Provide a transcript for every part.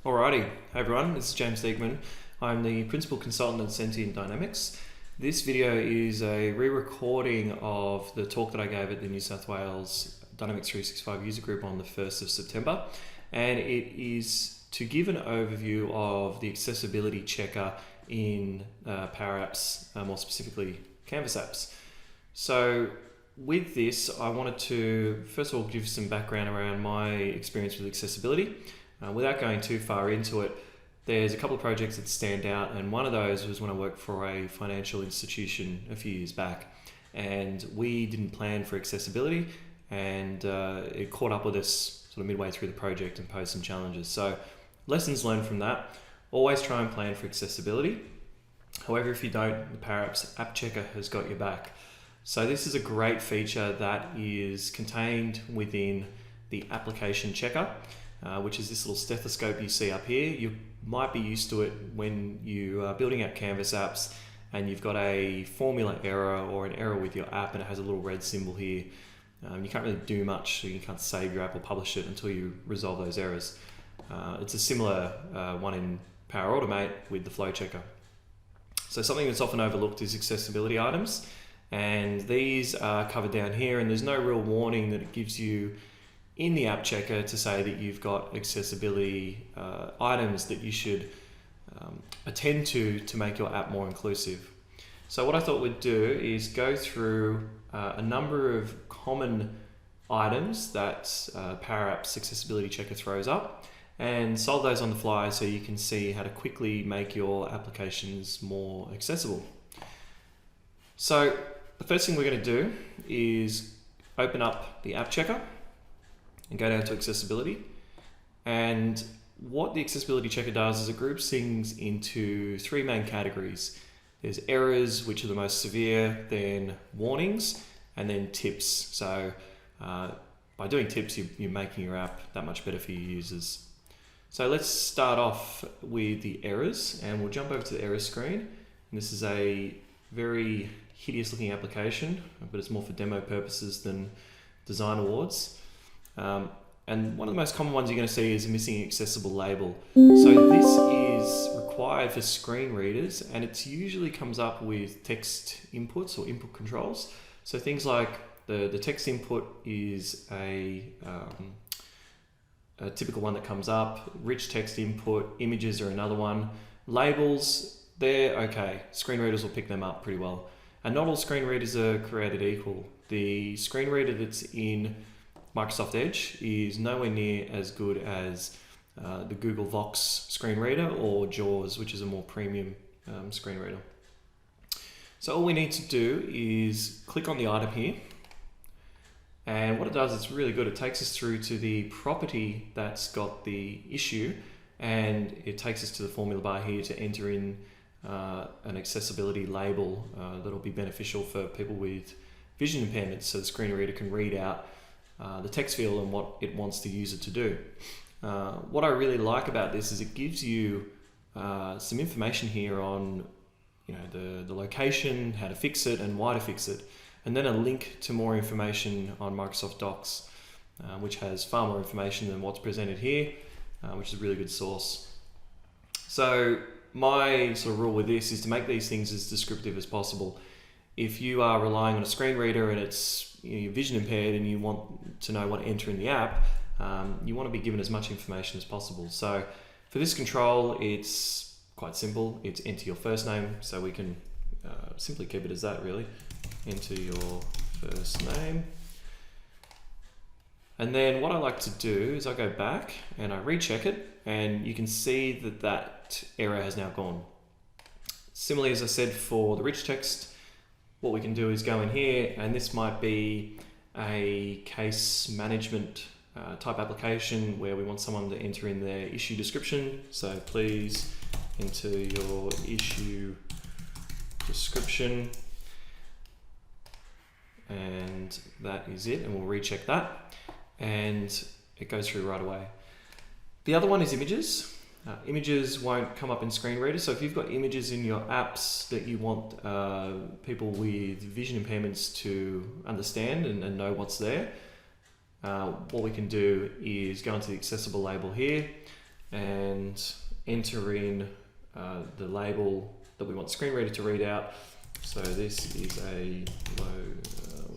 Alrighty, hey everyone, this is James Diekman. I'm the Principal Consultant at Sentient Dynamics. This video is a re-recording of the talk that I gave at the New South Wales Dynamics 365 user group on the 1st of September, and it is to give an overview of the accessibility checker in Power Apps, more specifically Canvas apps. So with this, I wanted to first of all give some background around my experience with accessibility. Without going too far into it, there's a couple of projects that stand out, and one of those was when I worked for a financial institution a few years back, and we didn't plan for accessibility, and it caught up with us sort of midway through the project and posed some challenges. So lessons learned from that: always try and plan for accessibility. However, if you don't, the Power Apps App Checker has got your back. So this is a great feature that is contained within the application checker, which is this little stethoscope you see up here. You might be used to it when you are building out Canvas apps and you've got a formula error or an error with your app and it has a little red symbol here. You can't really do much, so you can't save your app or publish it until you resolve those errors. It's a similar one in Power Automate with the flow checker. So something that's often overlooked is accessibility items, and these are covered down here, and there's no real warning that it gives you in the app checker to say that you've got accessibility items that you should attend to make your app more inclusive. So what I thought we'd do is go through a number of common items that Power Apps Accessibility Checker throws up and solve those on the fly so you can see how to quickly make your applications more accessible. So the first thing we're going to do is open up the app checker and go down to accessibility. And what the accessibility checker does is it groups things into three main categories. There's errors, which are the most severe, then warnings, and then tips. So by doing tips, you're making your app that much better for your users. So let's start off with the errors, and we'll jump over to the errors screen. And this is a very hideous looking application, but it's more for demo purposes than design awards. And one of the most common ones you're going to see is a missing accessible label. So this is required for screen readers, and it usually comes up with text inputs or input controls. So things like the text input is a typical one that comes up. Rich text input, images are another one. Labels, they're okay. Screen readers will pick them up pretty well. And not all screen readers are created equal. The screen reader that's in Microsoft Edge is nowhere near as good as the Google Vox screen reader or JAWS, which is a more premium screen reader. So all we need to do is click on the item here, and what it does, it's really good. It takes us through to the property that's got the issue, and it takes us to the formula bar here to enter in an accessibility label that'll be beneficial for people with vision impairments, so the screen reader can read out the text field and what it wants the user to do. What I really like about this is it gives you some information here on the location, how to fix it and why to fix it, and then a link to more information on Microsoft Docs, which has far more information than what's presented here, which is a really good source. So my sort of rule with this is to make these things as descriptive as possible. If you are relying on a screen reader and it's you're vision impaired and you want to know what to enter in the app, you want to be given as much information as possible. So for this control, it's quite simple. It's enter your first name, so we can simply keep it as that really. Enter your first name. And then what I like to do is I go back and I recheck it, and you can see that that error has now gone. Similarly, as I said, for the rich text, what we can do is go in here, and this might be a case management type application where we want someone to enter in their issue description. So please enter your issue description, and that is it, and we'll recheck that, and it goes through right away. The other one is images. Images won't come up in screen reader, so if you've got images in your apps that you want people with vision impairments to understand and know what's there, what we can do is go into the accessible label here, and enter in the label that we want the screen reader to read out. So this is a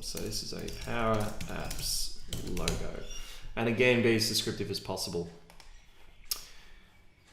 this is a Power Apps logo. And again, be as descriptive as possible.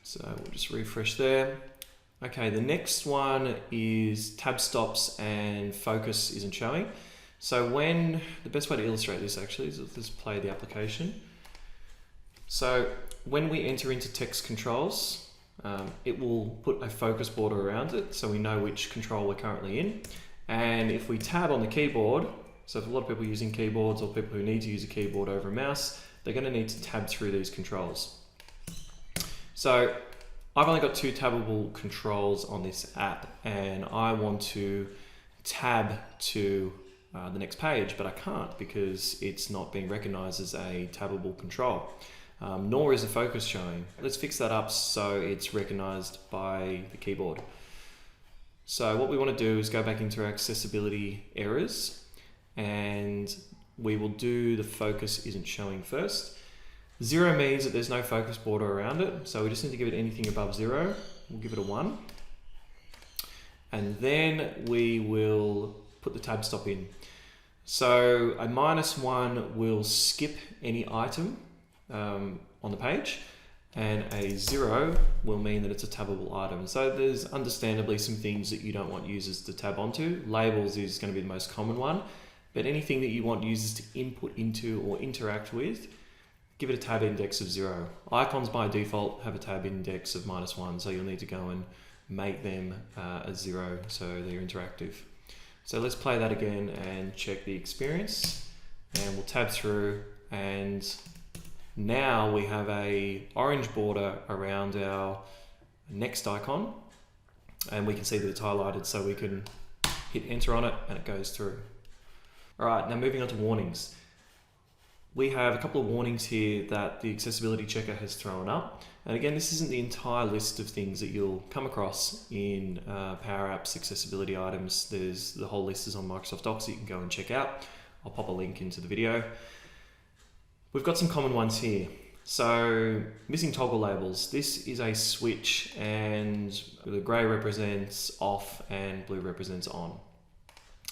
So we'll just refresh there. Okay, the next one is tab stops and focus isn't showing. So the best way to illustrate this actually is let's play the application. So when we enter into text controls, it will put a focus border around it so we know which control we're currently in. And if we tab on the keyboard, so for a lot of people using keyboards or people who need to use a keyboard over a mouse, they're going to need to tab through these controls. So I've only got 2 tabbable controls on this app, and I want to tab to the next page, but I can't because it's not being recognized as a tabbable control. Nor is the focus showing. Let's fix that up so it's recognized by the keyboard. So what we want to do is go back into our accessibility errors, and we will do the focus isn't showing first. 0 means that there's no focus border around it, so we just need to give it anything above 0. We'll give it a 1. And then we will put the tab stop in. So a -1 will skip any item on the page, and a 0 will mean that it's a tabbable item. So there's understandably some things that you don't want users to tab onto. Labels is going to be the most common one, but anything that you want users to input into or interact with, give it a tab index of 0. Icons by default have a tab index of -1, so you'll need to go and make them a 0 so they're interactive. So let's play that again and check the experience, and we'll tab through, and now we have a orange border around our next icon, and we can see that it's highlighted, so we can hit enter on it and it goes through. All right, now moving on to warnings. We have a couple of warnings here that the accessibility checker has thrown up. And again, this isn't the entire list of things that you'll come across in Power Apps accessibility items. There's the whole list is on Microsoft Docs that you can go and check out. I'll pop a link into the video. We've got some common ones here. So missing toggle labels. This is a switch, and the gray represents off and blue represents on.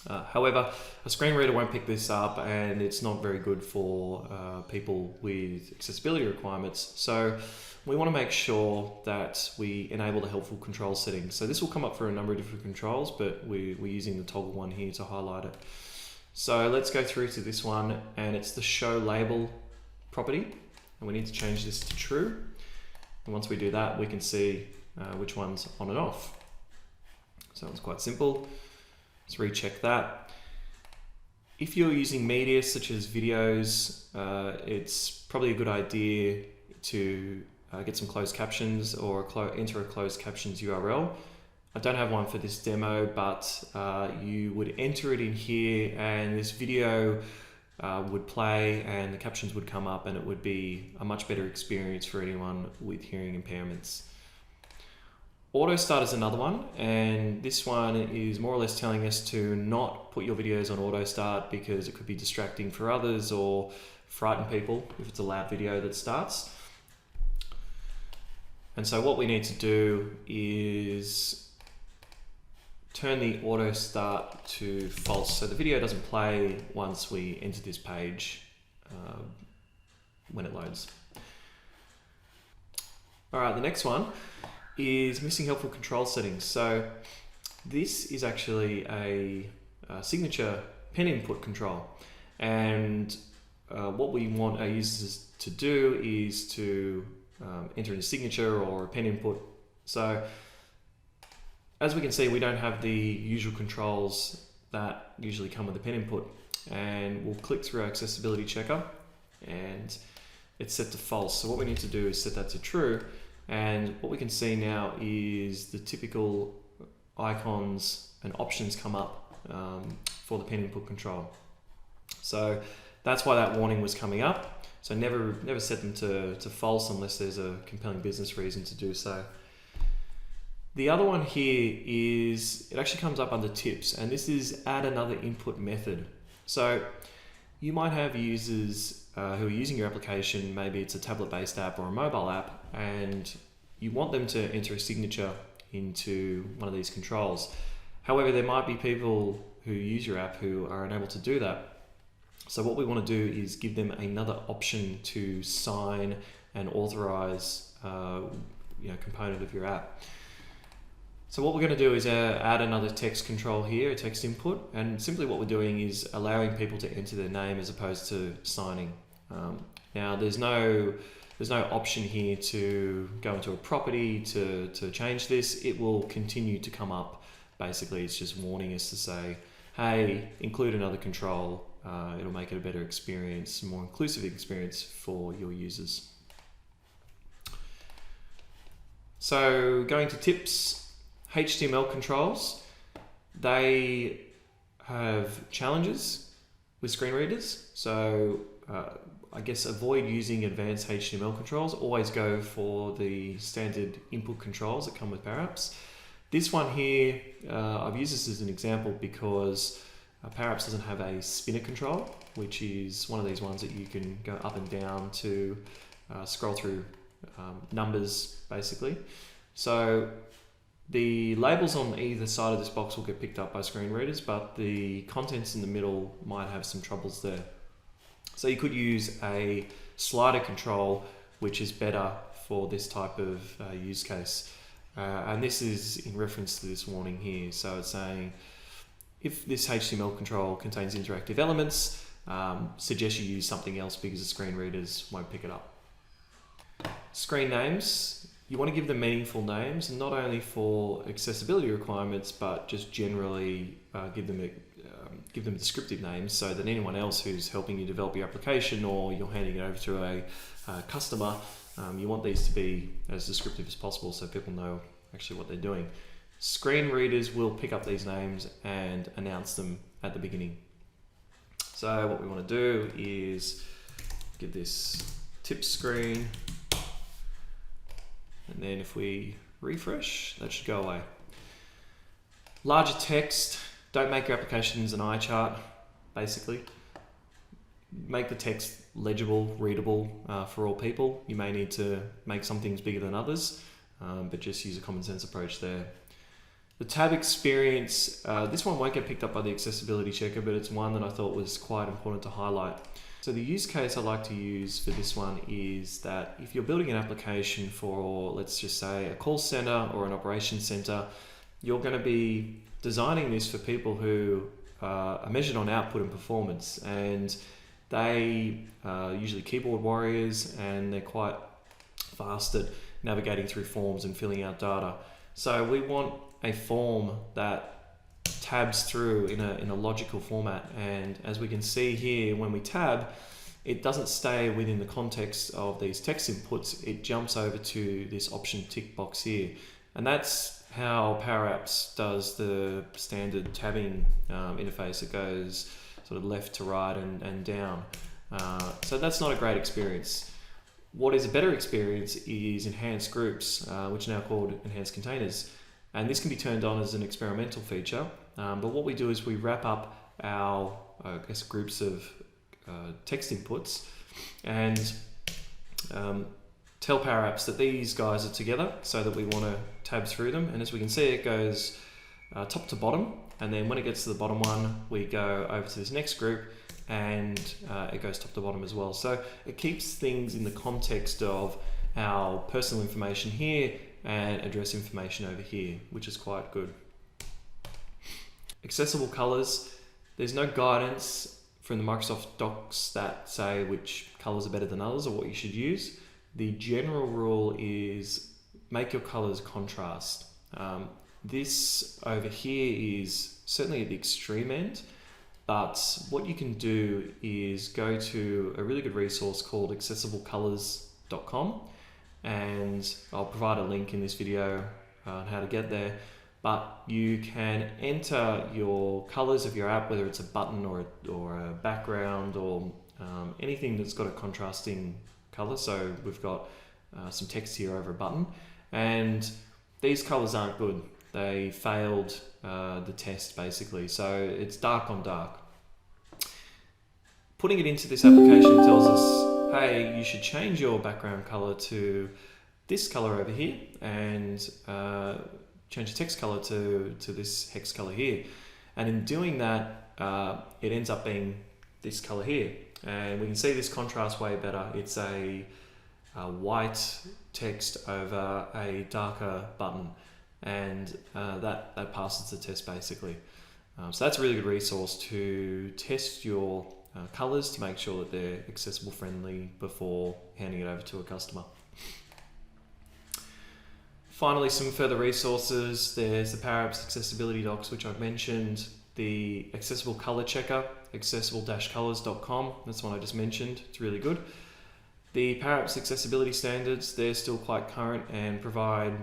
However, a screen reader won't pick this up, and it's not very good for people with accessibility requirements. So we want to make sure that we enable the helpful control settings. So this will come up for a number of different controls, but we're using the toggle one here to highlight it. So let's go through to this one, and it's the show label property, and we need to change this to true. And once we do that, we can see which one's on and off. So it's quite simple. Let's recheck that. If you're using media such as videos, it's probably a good idea to get some closed captions or enter a closed captions URL. I don't have one for this demo, but you would enter it in here, and this video would play and the captions would come up, and it would be a much better experience for anyone with hearing impairments. Auto start is another one, and this one is more or less telling us to not put your videos on auto start because it could be distracting for others or frighten people if it's a loud video that starts. And so what we need to do is turn the auto start to false, so the video doesn't play once we enter this page when it loads. All right, the next one is missing helpful control settings. So this is actually a signature pen input control, and what we want our users to do is to enter in a signature or a pen input. So as we can see, we don't have the usual controls that usually come with the pen input, and we'll click through our accessibility checker and it's set to false. So what we need to do is set that to true. And what we can see now is the typical icons and options come up for the pen input control. So that's why that warning was coming up. So never set them to false unless there's a compelling business reason to do so. The other one here is, it actually comes up under tips, and this is add another input method. So you might have users who are using your application, maybe it's a tablet-based app or a mobile app, and you want them to enter a signature into one of these controls. However, there might be people who use your app who are unable to do that. So what we want to do is give them another option to sign and authorize component of your app. So what we're going to do is add another text control here, a text input, and simply what we're doing is allowing people to enter their name as opposed to signing. Now there's no option here to go into a property to change this. It will continue to come up. Basically, it's just warning us to say, hey, include another control. It'll make it a better experience, a more inclusive experience for your users. So going to tips, HTML controls, they have challenges with screen readers. So I guess avoid using advanced HTML controls. Always go for the standard input controls that come with Power Apps. This one here, I've used this as an example because Power Apps doesn't have a spinner control, which is one of these ones that you can go up and down to scroll through numbers, basically. So the labels on either side of this box will get picked up by screen readers, but the contents in the middle might have some troubles there. So you could use a slider control, which is better for this type of use case. And this is in reference to this warning here. So it's saying, if this HTML control contains interactive elements, suggest you use something else because the screen readers won't pick it up. Screen names, you want to give them meaningful names, not only for accessibility requirements, but just generally give them descriptive names so that anyone else who's helping you develop your application or you're handing it over to a customer, you want these to be as descriptive as possible so people know actually what they're doing. Screen readers will pick up these names and announce them at the beginning. So what we want to do is give this tip screen, and then if we refresh, that should go away. Larger text, don't make your applications an eye chart, basically. Make the text legible, readable for all people. You may need to make some things bigger than others, but just use a common sense approach there. The tab experience, this one won't get picked up by the accessibility checker, but it's one that I thought was quite important to highlight. So the use case I like to use for this one is that if you're building an application for, let's just say, a call center or an operations center, you're going to be designing this for people who are measured on output and performance, and they are usually keyboard warriors and they're quite fast at navigating through forms and filling out data. So we want a form that tabs through in a logical format, and as we can see here, when we tab, it doesn't stay within the context of these text inputs. It jumps over to this option tick box here, and that's how Power Apps does the standard tabbing interface. It goes sort of left to right and down. So that's not a great experience. What is a better experience is enhanced groups, which are now called enhanced containers. And this can be turned on as an experimental feature. But what we do is we wrap up our groups of text inputs and tell Power Apps that these guys are together so that we want to tab through them. And as we can see, it goes top to bottom. And then when it gets to the bottom one, we go over to this next group and it goes top to bottom as well. So it keeps things in the context of our personal information here and address information over here, which is quite good. Accessible colors, there's no guidance from the Microsoft Docs that say which colors are better than others or what you should use. The general rule is make your colors contrast. This over here is certainly at the extreme end, but what you can do is go to a really good resource called accessiblecolors.com, and I'll provide a link in this video on how to get there. But you can enter your colors of your app, whether it's a button or a background or anything that's got a contrasting color. So we've got some text here over a button, and these colors aren't good. They failed the test basically. So it's dark on dark. Putting it into this application tells us, hey, you should change your background color to this color over here and change the text color to this hex color here. And in doing that, it ends up being this color here. And we can see this contrast way better. It's a white text over a darker button, and that passes the test basically. So that's a really good resource to test your colors to make sure that they're accessible friendly before handing it over to a customer. Finally, some further resources. There's the Power Apps accessibility docs, which I've mentioned, the accessible color checker, accessible-colors.com. That's one I just mentioned. It's really good. The Power Apps accessibility standards, they're still quite current and provide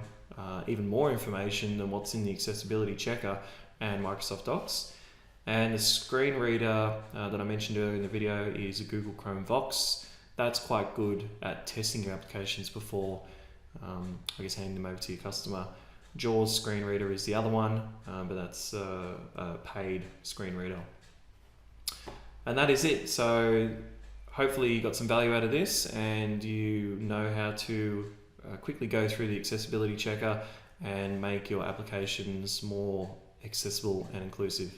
even more information than what's in the accessibility checker and Microsoft Docs. And the screen reader that I mentioned earlier in the video is a Google Chrome Vox. That's quite good at testing your applications before I guess handing them over to your customer. JAWS screen reader is the other one, but that's a paid screen reader. And that is it. So hopefully you got some value out of this and you know how to quickly go through the accessibility checker and make your applications more accessible and inclusive.